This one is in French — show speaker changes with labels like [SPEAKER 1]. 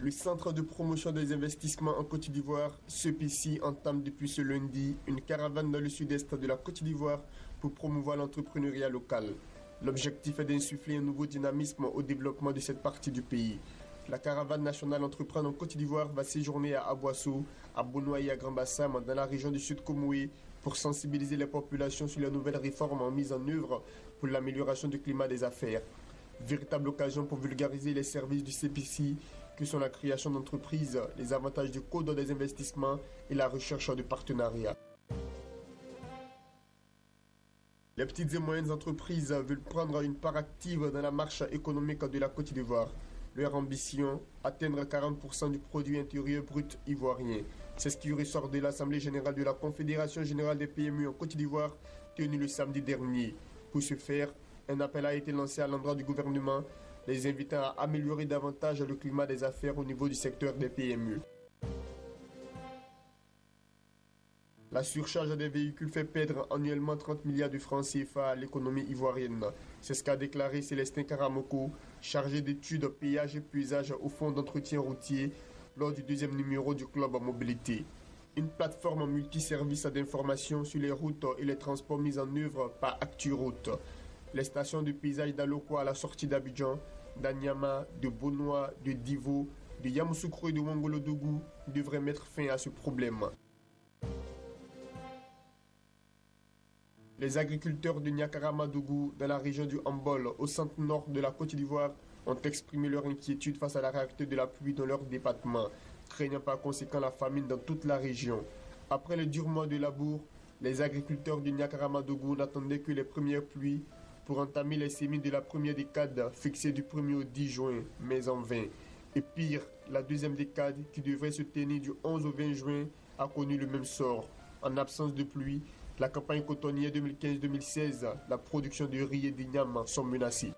[SPEAKER 1] Le Centre de promotion des investissements en Côte d'Ivoire, CEPICI, entame depuis ce lundi une caravane dans le sud-est de la Côte d'Ivoire pour promouvoir l'entrepreneuriat local. L'objectif est d'insuffler un nouveau dynamisme au développement de cette partie du pays. La caravane nationale Entreprendre en Côte d'Ivoire va séjourner à Aboissou, à Bonoua et à Grand-Bassam, dans la région du Sud-Komoué, pour sensibiliser les populations sur les nouvelles réformes mises en œuvre pour l'amélioration du climat des affaires. Véritable occasion pour vulgariser les services du CEPICI, que sont la création d'entreprises, les avantages du code des investissements et la recherche de partenariats. Les petites et moyennes entreprises veulent prendre une part active dans la marche économique de la Côte d'Ivoire. Leur ambition, atteindre 40% du produit intérieur brut ivoirien. C'est ce qui ressort de l'Assemblée générale de la Confédération générale des PME en Côte d'Ivoire, tenue le samedi dernier. Pour ce faire, un appel a été lancé à l'endroit du gouvernement, les invitant à améliorer davantage le climat des affaires au niveau du secteur des PME. La surcharge des véhicules fait perdre annuellement 30 milliards de francs CFA à l'économie ivoirienne. C'est ce qu'a déclaré Célestin Karamoko, chargé d'études, péage et puisage au Fonds d'entretien routier, lors du deuxième numéro du Club Mobilité. Une plateforme multiservice d'information sur les routes et les transports mise en œuvre par ActuRoute. Les stations de paysage d'Aloko à la sortie d'Abidjan, d'Anyama, de Bonoua, de Divo, de Yamoussoukro et de Wongolodougou devraient mettre fin à ce problème. Les agriculteurs de Niakaramadougou, dans la région du Hambol, au centre-nord de la Côte d'Ivoire, ont exprimé leur inquiétude face à la rareté de la pluie dans leur département, craignant par conséquent la famine dans toute la région. Après les durs mois de labour, les agriculteurs de Niakaramadougou n'attendaient que les premières pluies pour entamer les semis de la première décade fixée du 1er au 10 juin, mais en vain. Et pire, la deuxième décade, qui devrait se tenir du 11 au 20 juin, a connu le même sort. En absence de pluie, la campagne cotonnière 2015-2016, la production de riz et d'igname sont menacées.